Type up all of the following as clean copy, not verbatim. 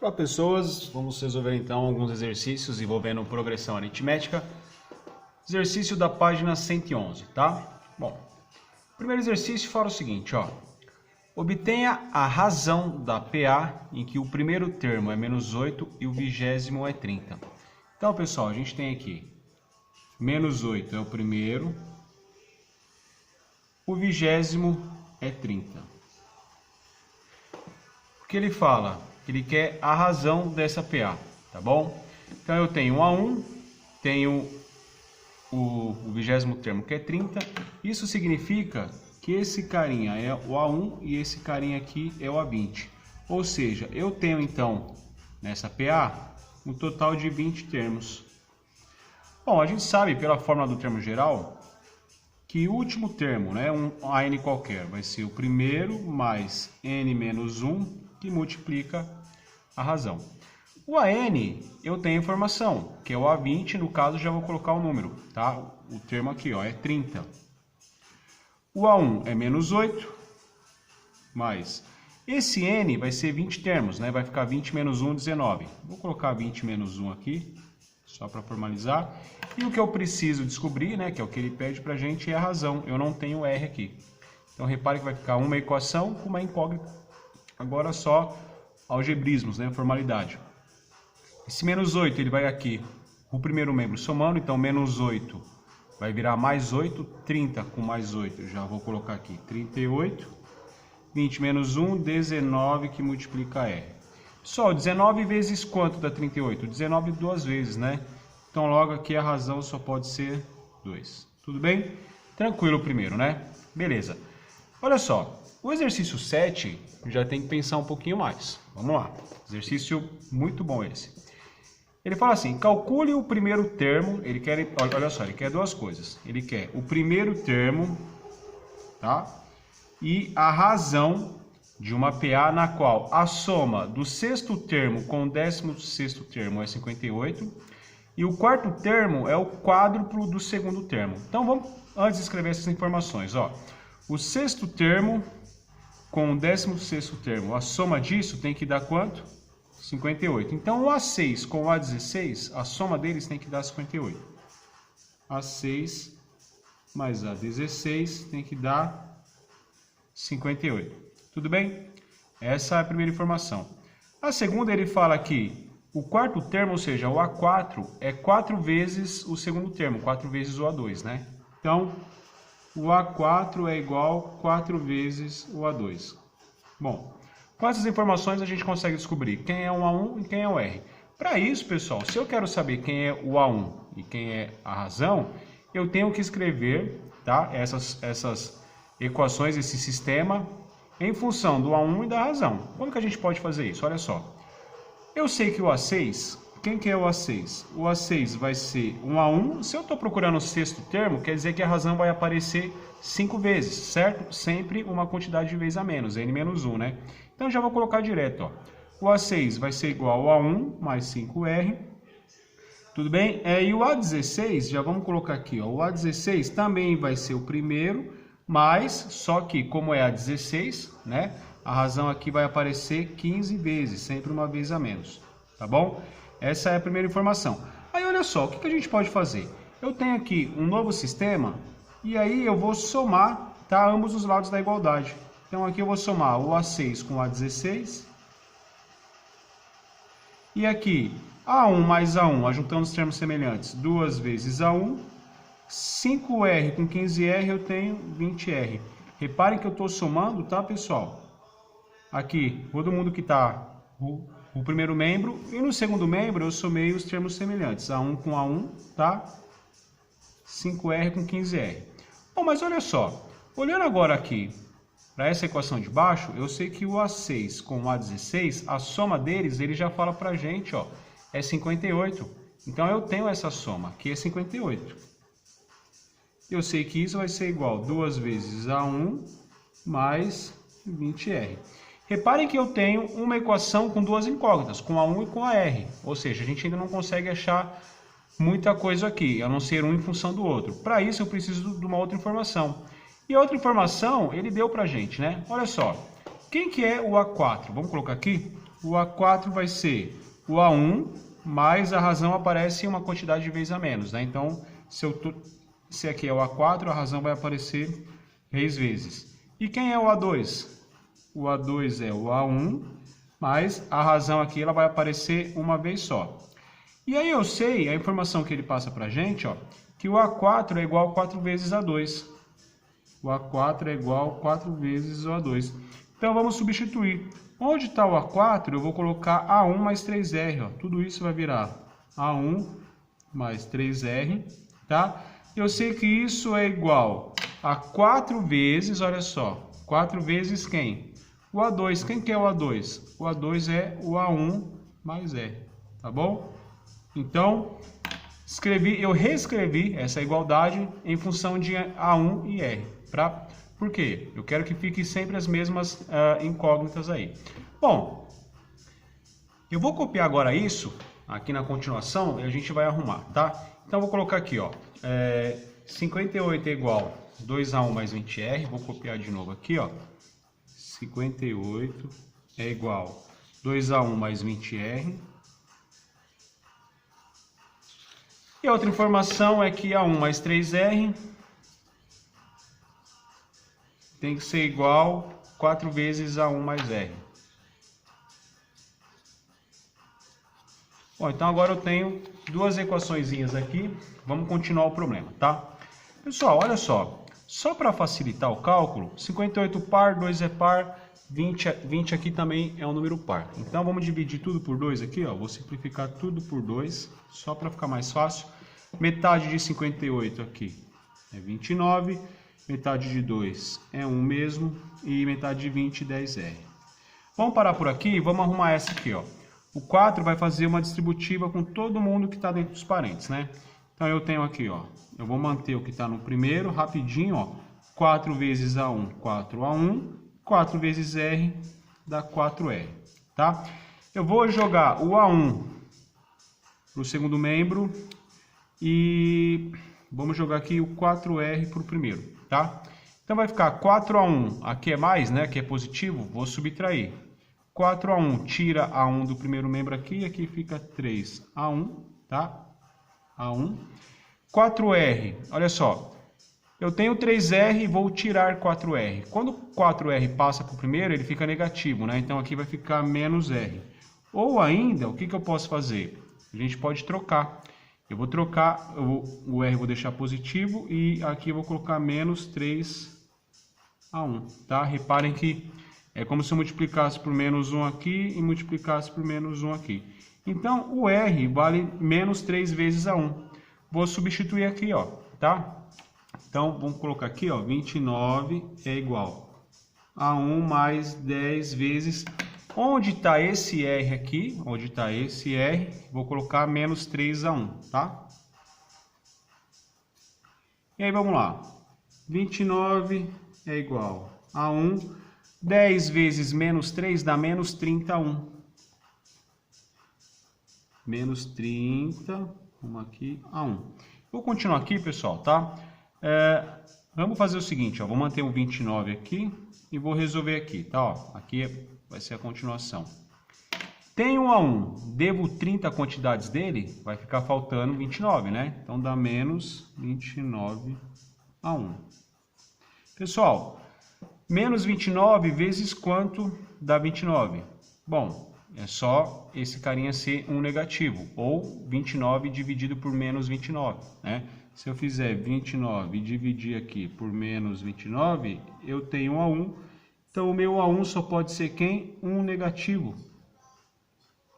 Olá pessoas, vamos resolver então alguns exercícios envolvendo progressão aritmética. Exercício da página 111, tá? Bom, o primeiro exercício fala o seguinte, ó. Obtenha a razão da PA em que o primeiro termo é menos 8 e o vigésimo é 30. Então, pessoal, a gente tem aqui menos 8 é o primeiro, o vigésimo é 30. O que ele fala? Ele quer a razão dessa PA, tá bom? Então eu tenho 1 a 1, tenho o vigésimo termo que é 30. Isso significa que esse carinha é o A1 e esse carinha aqui é o A20. Ou seja, eu tenho então nessa PA um total de 20 termos. Bom, a gente sabe pela fórmula do termo geral que o último termo, né, um AN qualquer, vai ser o primeiro mais N menos 1 que multiplica a razão. O AN eu tenho informação, que é o A20, no caso já vou colocar o número, tá? O termo aqui, ó, é 30. O A1 é menos 8, mais esse N vai ser 20 termos, né? Vai ficar 20 menos 1, 19. Vou colocar 20 menos 1 aqui, só para formalizar. E o que eu preciso descobrir, né, que é o que ele pede pra gente, é a razão. Eu não tenho R aqui. Então repare que vai ficar uma equação com uma incógnita. Agora só algebrismos, né, formalidade. Esse menos 8, ele vai aqui, o primeiro membro somando, então menos 8 vai virar mais 8, 30 com mais 8, eu já vou colocar aqui, 38, 20 menos 1, 19 que multiplica R. Só 19 vezes quanto dá 38? 19 duas vezes, né? Então logo aqui a razão só pode ser 2. Tudo bem? Tranquilo primeiro, né? Beleza. Olha só, o exercício 7 já tem que pensar um pouquinho mais. Vamos lá. Exercício muito bom esse. Ele fala assim, calcule o primeiro termo, ele quer, olha só, ele quer duas coisas. Ele quer o primeiro termo, tá? E a razão de uma PA na qual a soma do sexto termo com o 16º termo é 58 e o quarto termo é o quádruplo do segundo termo. Então vamos antes escrever essas informações, ó. O sexto termo com o 16º termo, a soma disso tem que dar quanto? 58. Então o A6 com o A16, a soma deles tem que dar 58. A6 mais A16 tem que dar 58. Tudo bem? Essa é a primeira informação. A segunda, ele fala que o quarto termo, ou seja, o A4, é 4 vezes o segundo termo, 4 vezes o A2, né? Então, o A4 é igual a 4 vezes o A2. Bom, com essas informações a gente consegue descobrir quem é o A1 e quem é o R. Para isso, pessoal, se eu quero saber quem é o A1 e quem é a razão, eu tenho que escrever, tá, essas equações, esse sistema, em função do A1 e da razão. Como que a gente pode fazer isso? Olha só. Eu sei que o A6, quem que é o A6? O A6 vai ser um A1. Se eu estou procurando o sexto termo, quer dizer que a razão vai aparecer 5 vezes, certo? Sempre uma quantidade de vezes a menos, N menos 1, né? Então já vou colocar direto, ó. O A6 vai ser igual ao A1 mais 5R. Tudo bem? E o A16, já vamos colocar aqui, ó. O A16 também vai ser o primeiro, mas só que como é A16, né? A razão aqui vai aparecer 15 vezes, sempre uma vez a menos, tá bom? Essa é a primeira informação. Aí olha só, o que a gente pode fazer? Eu tenho aqui um novo sistema e aí eu vou somar, tá, ambos os lados da igualdade. Então aqui eu vou somar o A6 com o A16. E aqui, A1 mais A1, ajuntando os termos semelhantes, 2 vezes A1. 5R com 15R eu tenho 20R. Reparem que eu estou somando, tá, pessoal? Aqui, todo mundo que está o primeiro membro. E no segundo membro eu somei os termos semelhantes. A1 com A1, tá? 5R com 15R. Bom, mas olha só. Olhando agora aqui para essa equação de baixo, eu sei que o A6 com o A16, a soma deles, ele já fala para a gente, ó, é 58. Então eu tenho essa soma, que é 58. Eu sei que isso vai ser igual a 2 vezes A1 mais 20R. Reparem que eu tenho uma equação com duas incógnitas, com A1 e com a R. Ou seja, a gente ainda não consegue achar muita coisa aqui, a não ser um em função do outro. Para isso eu preciso de uma outra informação. E a outra informação ele deu para a gente, né? Olha só, quem que é o A4? Vamos colocar aqui. o A4 vai ser o A1, mas a razão aparece uma quantidade de vezes a menos, né? Então, se aqui é o A4, a razão vai aparecer 3 vezes. E quem é o A2? O A2 é o A1, mas a razão aqui ela vai aparecer uma vez só. E aí eu sei, a informação que ele passa para a gente, ó, que o A4 é igual a 4 vezes A2. O A4 é igual a 4 vezes o A2. Então vamos substituir. Onde está o A4, eu vou colocar A1 mais 3R. Ó. Tudo isso vai virar A1 mais 3R. Tá? Eu sei que isso é igual a 4 vezes, olha só, 4 vezes quem? O A2. Quem que é o A2? O A2 é o A1 mais R. Tá bom? Então, eu reescrevi essa igualdade em função de A1 e R. Por quê? Eu quero que fiquem sempre as mesmas incógnitas aí. Bom, eu vou copiar agora isso aqui na continuação e a gente vai arrumar, tá? Então, eu vou colocar aqui, ó, 58 é igual a 2A1 mais 20R. Vou copiar de novo aqui, ó. 58 é igual a 2A1 mais 20R. E a outra informação é que A1 mais 3R tem que ser igual a 4 vezes A1 mais R. Bom, então agora eu tenho duas equaçõezinhas aqui. Vamos continuar o problema, tá? Pessoal, olha só. Só para facilitar o cálculo, 58 par, 2 é par, 20 aqui também é um número par. Então vamos dividir tudo por 2 aqui, ó. Vou simplificar tudo por 2, só para ficar mais fácil. Metade de 58 aqui é 29, metade de 2 é 1 mesmo, e metade de 20, 10R. Vamos parar por aqui e vamos arrumar essa aqui, ó. O 4 vai fazer uma distributiva com todo mundo que está dentro dos parênteses, né? Então eu tenho aqui, ó, eu vou manter o que está no primeiro, rapidinho, ó. 4 vezes A1, 4A1, 4 vezes R dá 4R, tá? Eu vou jogar o A1 para o segundo membro e vamos jogar aqui o 4R para o primeiro, tá? Então vai ficar 4A1, aqui é mais, né? Aqui é positivo, vou subtrair. 4A1 tira A1 do primeiro membro aqui, aqui fica 3A1, tá? A1. 4R, olha só, eu tenho 3R e vou tirar 4R. Quando 4R passa para o primeiro, ele fica negativo, né? Então aqui vai ficar menos R. Ou ainda, o que eu posso fazer? A gente pode trocar. Eu vou trocar, o R eu vou deixar positivo e aqui eu vou colocar menos 3A1, tá? Reparem que é como se eu multiplicasse por menos 1 aqui e multiplicasse por menos 1 aqui. Então, o R vale menos 3 vezes A1. Vou substituir aqui, ó, tá? Então, vamos colocar aqui, ó, 29 é igual a 1 mais 10 vezes... Onde está esse R aqui? Onde está esse R? Vou colocar menos 3A1, tá? E aí, vamos lá. 29 é igual a 1. 10 vezes menos 3 dá menos 31. Menos 30, vamos aqui, a 1. Vou continuar aqui, pessoal, tá? Vamos fazer o seguinte, ó, vou manter o 29 aqui e vou resolver aqui, tá? Ó, aqui vai ser a continuação. Tenho um A1, devo 30 quantidades dele, vai ficar faltando 29, né? Então dá menos 29 a 1. Pessoal, menos 29 vezes quanto dá 29? Bom, é só esse carinha ser um negativo, ou 29 dividido por menos 29, né? Se eu fizer 29 e dividir aqui por menos 29, eu tenho um A1. Então, o meu A1 só pode ser quem? Um negativo.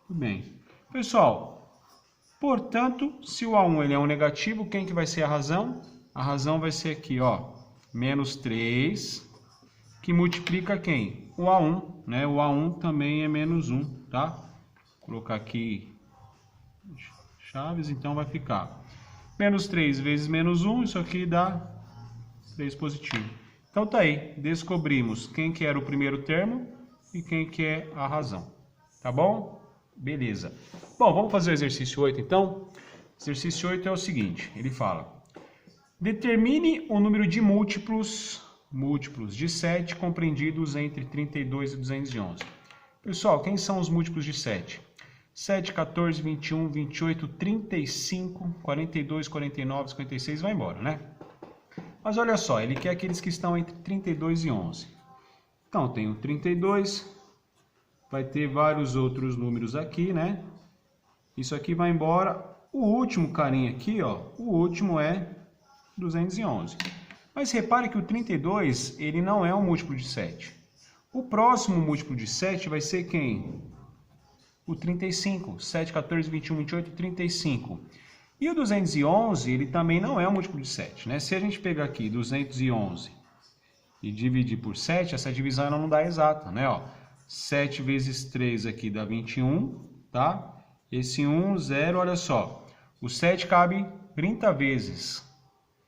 Tudo bem. Pessoal, portanto, se o A1 ele é um negativo, quem que vai ser a razão? A razão vai ser aqui, ó, menos 3, que multiplica quem? O A1, né? O A1 também é menos 1, tá? Vou colocar aqui chaves, então vai ficar menos 3 vezes menos 1, isso aqui dá 3 positivo. Então tá aí, descobrimos quem que era o primeiro termo e quem que é a razão. Tá bom? Beleza. Bom, vamos fazer o exercício 8 então. O exercício 8 é o seguinte, ele fala: determine o número de múltiplos de 7 compreendidos entre 32 e 211. Pessoal, quem são os múltiplos de 7? 7, 14, 21, 28, 35, 42, 49, 56, vai embora, né? Mas olha só, ele quer aqueles que estão entre 32 e 11. Então, tem o 32, vai ter vários outros números aqui, né? Isso aqui vai embora. O último carinha aqui, ó, o último é 211. Mas repare que o 32, ele não é um múltiplo de 7. O próximo múltiplo de 7 vai ser quem? O 35. 7, 14, 21, 28, 35. E o 211, ele também não é um múltiplo de 7, né? Se a gente pegar aqui 211 e dividir por 7, essa divisão não dá exata, né? Ó, 7 vezes 3 aqui dá 21, tá? Esse 1, 0, olha só. O 7 cabe 30 vezes.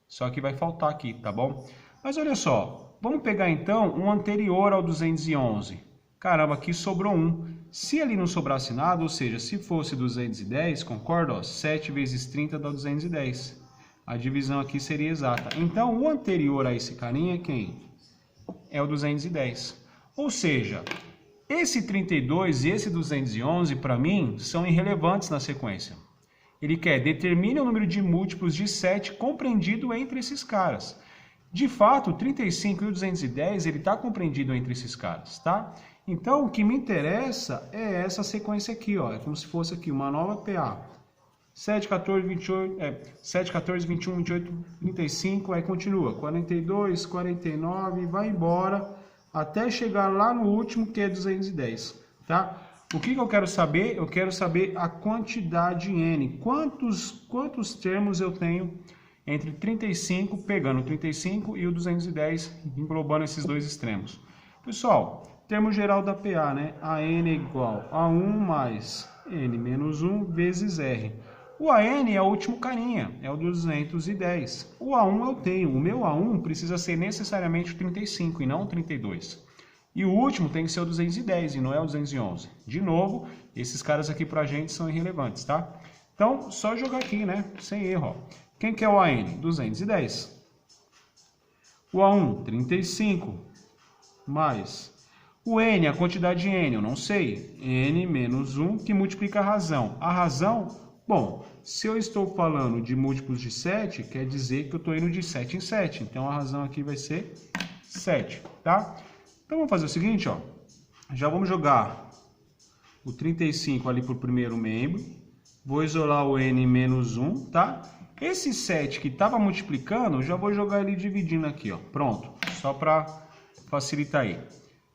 Só que vai faltar aqui, tá bom? Mas olha só, vamos pegar então um anterior ao 211. Caramba, aqui sobrou 1. Se ali não sobrasse nada, ou seja, se fosse 210, concorda? Ó, 7 vezes 30 dá 210. A divisão aqui seria exata. Então, o anterior a esse carinha é quem? É o 210. Ou seja, esse 32 e esse 211, para mim, são irrelevantes na sequência. Ele quer determine o número de múltiplos de 7 compreendido entre esses caras. De fato, o 35 e o 210, ele está compreendido entre esses caras, tá? Então, o que me interessa é essa sequência aqui, ó. É como se fosse aqui uma nova PA. 7, 14, 28, 7, 14, 21, 28, 35, aí continua. 42, 49, vai embora, até chegar lá no último, que é 210, tá? O que eu quero saber? Eu quero saber a quantidade N. Quantos termos eu tenho entre 35, pegando o 35 e o 210, englobando esses dois extremos. Pessoal, termo geral da PA, né? AN é igual a 1 mais N menos 1 vezes R. O AN é o último carinha, é o 210. O A1 eu tenho. O meu A1 precisa ser necessariamente o 35 e não o 32. E o último tem que ser o 210 e não é o 211. De novo, esses caras aqui pra gente são irrelevantes, tá? Então, só jogar aqui, né? Sem erro, ó. Quem que é o AN? 210. O A1, 35. Mais. O N, a quantidade de N, eu não sei. N menos 1, que multiplica a razão. A razão, bom, se eu estou falando de múltiplos de 7, quer dizer que eu estou indo de 7 em 7. Então, a razão aqui vai ser 7, tá? Então, vamos fazer o seguinte, ó. Já vamos jogar o 35 ali para o primeiro membro. Vou isolar o N menos 1, tá? Esse 7 que estava multiplicando, eu já vou jogar ele dividindo aqui, ó. Pronto, só para facilitar aí.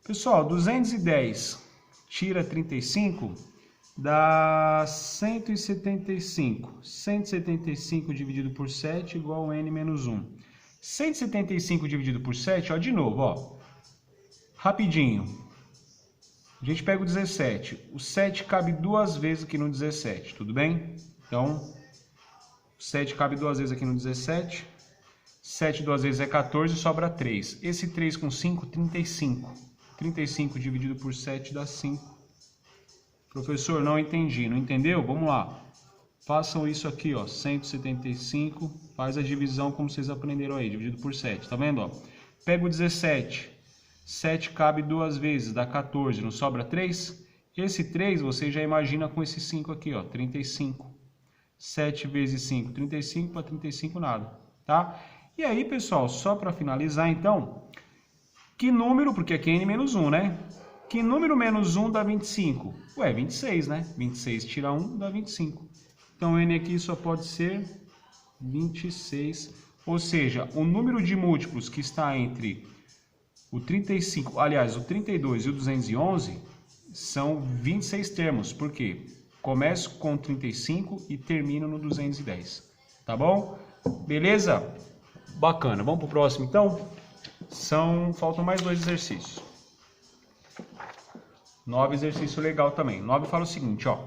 Pessoal, 210 tira 35 dá 175. 175 dividido por 7 igual a N menos 1. 175 dividido por 7, ó, de novo, ó. Rapidinho. A gente pega o 17. O 7 cabe duas vezes aqui no 17, tudo bem? Então, o 7 cabe duas vezes aqui no 17. 7 duas vezes é 14, sobra 3. Esse 3 com 5, 35. 35 dividido por 7 dá 5. Professor, não entendi. Não entendeu? Vamos lá. Façam isso aqui, ó. 175. Faz a divisão como vocês aprenderam aí. Dividido por 7. Tá vendo, ó? Pega o 17. 7 cabe duas vezes, dá 14. Não sobra 3? Esse 3 você já imagina com esse 5 aqui, ó. 35. 7 vezes 5. 35 para 35 nada. Tá? E aí, pessoal, só para finalizar, então... Que número, porque aqui é N menos 1, né? Que número menos 1 dá 25? Ué, 26, né? 26 tira 1 dá 25. Então, N aqui só pode ser 26. Ou seja, o número de múltiplos que está entre o 35, aliás, o 32 e o 211 são 26 termos. Por quê? Começo com 35 e termino no 210. Tá bom? Beleza? Bacana. Vamos para o próximo, então? Faltam mais 2 exercícios. 9 exercício legal também. 9 fala o seguinte, ó.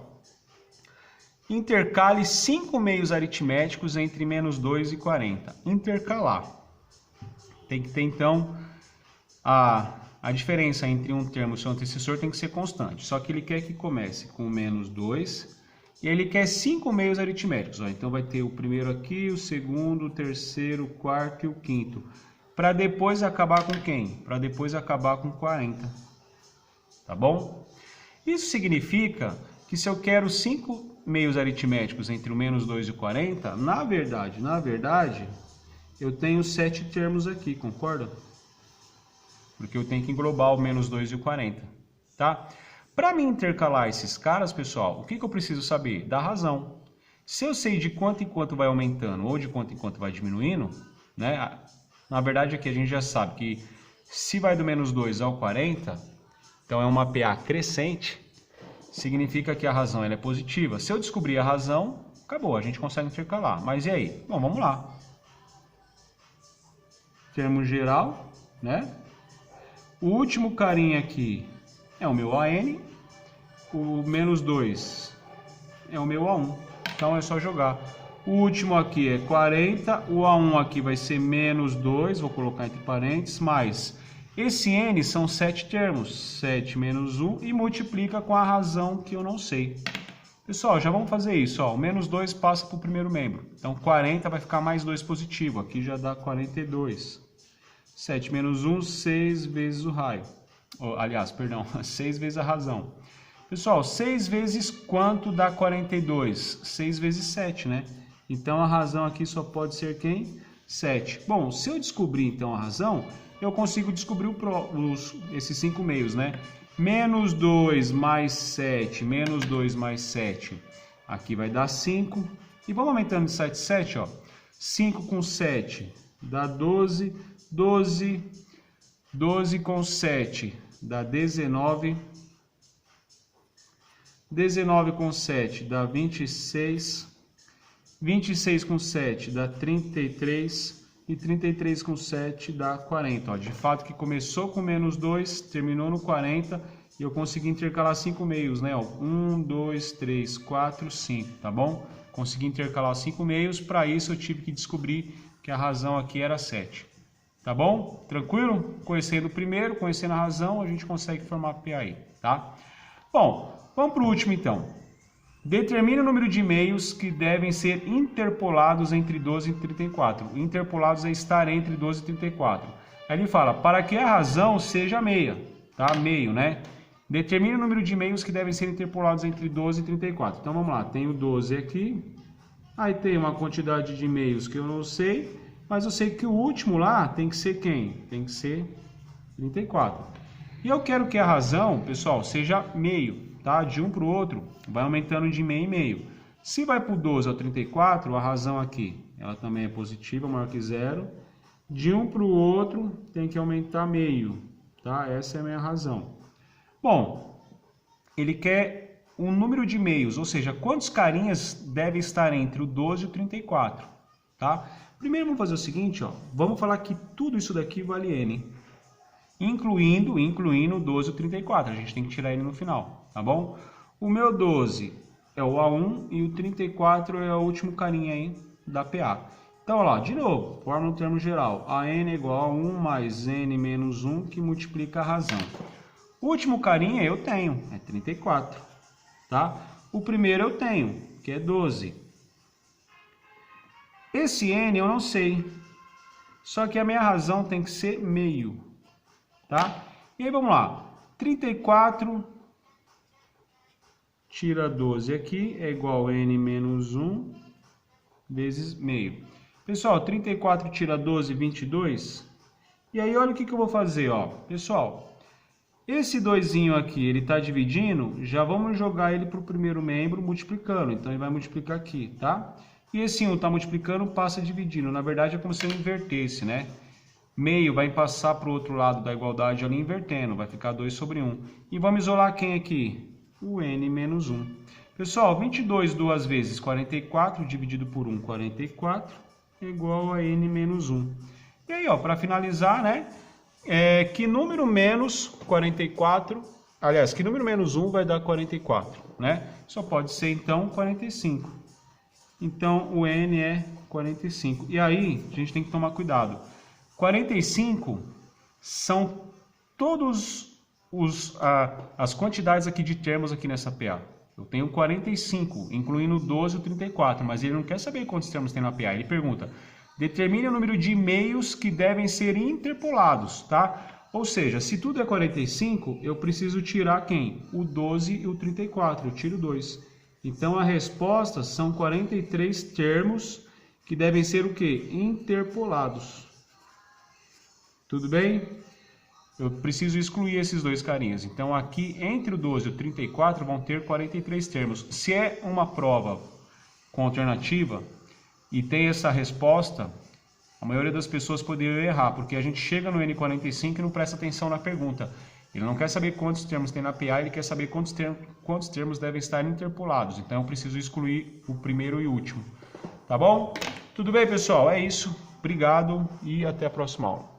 Intercale 5 meios aritméticos entre menos 2 e 40. Intercalar. Tem que ter, então, a diferença entre um termo e seu antecessor tem que ser constante. Só que ele quer que comece com menos 2 e ele quer 5 meios aritméticos. Ó. Então, vai ter o primeiro aqui, o segundo, o terceiro, o quarto e o quinto. Para depois acabar com quem? Para depois acabar com 40. Tá bom? Isso significa que se eu quero 5 meios aritméticos entre o menos 2 e o 40, na verdade, eu tenho 7 termos aqui, concorda? Porque eu tenho que englobar o menos 2 e o 40, tá? Para me intercalar esses caras, pessoal, o que eu preciso saber? Da razão. Se eu sei de quanto em quanto vai aumentando ou de quanto em quanto vai diminuindo, né? Na verdade aqui a gente já sabe que se vai do menos 2 ao 40, então é uma PA crescente, significa que a razão ela é positiva. Se eu descobrir a razão, acabou, a gente consegue intercalar. Mas e aí? Bom, vamos lá. Termo geral, né? O último carinha aqui é o meu AN, o menos 2 é o meu A1, então é só jogar. O último aqui é 40, o A1 aqui vai ser menos 2, vou colocar entre parênteses, mais esse N são 7 termos, 7 menos 1, e multiplica com a razão que eu não sei. Pessoal, já vamos fazer isso, ó. O menos 2 passa para o primeiro membro, então 40 vai ficar mais 2 positivo, aqui já dá 42. 7 menos 1, 6 vezes o raio. Aliás, perdão, 6 vezes a razão. Pessoal, 6 vezes quanto dá 42? 6 vezes 7, né? Então a razão aqui só pode ser quem? 7. Bom, se eu descobrir então a razão, eu consigo descobrir esses 5 meios, né? Menos 2 mais 7, menos 2 mais 7, aqui vai dar 5. E vamos aumentando de 7 em 7, ó. 5 com 7 dá 12. 12 com 7 dá 19. 19 com 7 dá 26. 26 com 7 dá 33. E 33 com 7 dá 40. Ó, de fato que começou com menos 2, terminou no 40. E eu consegui intercalar 5 meios, né? 1, 2, 3, 4, 5, tá bom? Consegui intercalar 5 meios. Para isso eu tive que descobrir que a razão aqui era 7. Tá bom? Tranquilo? Conhecendo o primeiro, conhecendo a razão, a gente consegue formar PA aí, tá? Bom, vamos para o último então. Determine o número de meios que devem ser interpolados entre 12 e 34. Interpolados é estar entre 12 e 34. Aí ele fala, para que a razão seja meia, tá? Meio, né? Determine o número de meios que devem ser interpolados entre 12 e 34. Então vamos lá, tenho 12 aqui. Aí tem uma quantidade de meios que eu não sei. Mas eu sei que o último lá tem que ser quem? Tem que ser 34. E eu quero que a razão, pessoal, seja meio, tá? De um para o outro, vai aumentando de meio em meio. Se vai para o 12 ao 34, a razão aqui, ela também é positiva, maior que zero. De um para o outro, tem que aumentar meio, tá? Essa é a minha razão. Bom, ele quer um número de meios, ou seja, quantos carinhas devem estar entre o 12 e o 34, tá? Primeiro vamos fazer o seguinte, ó, vamos falar que tudo isso daqui vale N, incluindo o 12 e o 34, a gente tem que tirar ele no final, tá bom? O meu 12 é o A1 e o 34 é o último carinha aí da PA. Então, olha lá, de novo, forma no termo geral, AN é igual a 1 mais N menos 1, que multiplica a razão. O último carinha eu tenho, é 34, tá? O primeiro eu tenho, que é 12. Esse N eu não sei, só que a minha razão tem que ser meio, tá? E aí vamos lá, 34 tira 12 aqui é igual a N menos 1 vezes meio. Pessoal, 34 tira 12, 22. E aí olha o que eu vou fazer, ó. Pessoal, esse 2zinho aqui, ele está dividindo, já vamos jogar ele para o primeiro membro multiplicando. Então ele vai multiplicar aqui, tá? E esse 1 está multiplicando, passa dividindo. Na verdade é como se eu invertesse, né? Meio vai passar para o outro lado da igualdade ali invertendo. Vai ficar 2 sobre 1. E vamos isolar quem aqui? O N menos 1. Pessoal, 22 duas vezes 44 dividido por 1, 44, é igual a N menos 1. E aí, ó, para finalizar, né? Que número menos 44... Aliás, que número menos 1 vai dar 44, né? Só pode ser, então, 45. Então, o N é 45. E aí, a gente tem que tomar cuidado. 45 são todos as quantidades aqui de termos aqui nessa PA. Eu tenho 45, incluindo o 12 e o 34, mas ele não quer saber quantos termos tem na PA. Ele pergunta, determine o número de meios que devem ser interpolados, tá? Ou seja, se tudo é 45, eu preciso tirar quem? O 12 e o 34, eu tiro 2. Então a resposta são 43 termos que devem ser o quê? Interpolados. Tudo bem? Eu preciso excluir esses dois carinhas. Então aqui entre o 12 e o 34 vão ter 43 termos. Se é uma prova com alternativa e tem essa resposta, a maioria das pessoas poderia errar, porque a gente chega no N45 e não presta atenção na pergunta. Ele não quer saber quantos termos tem na PA, ele quer saber quantos termos devem estar interpolados. Então eu preciso excluir o primeiro e o último. Tá bom? Tudo bem, pessoal? É isso. Obrigado e até a próxima aula.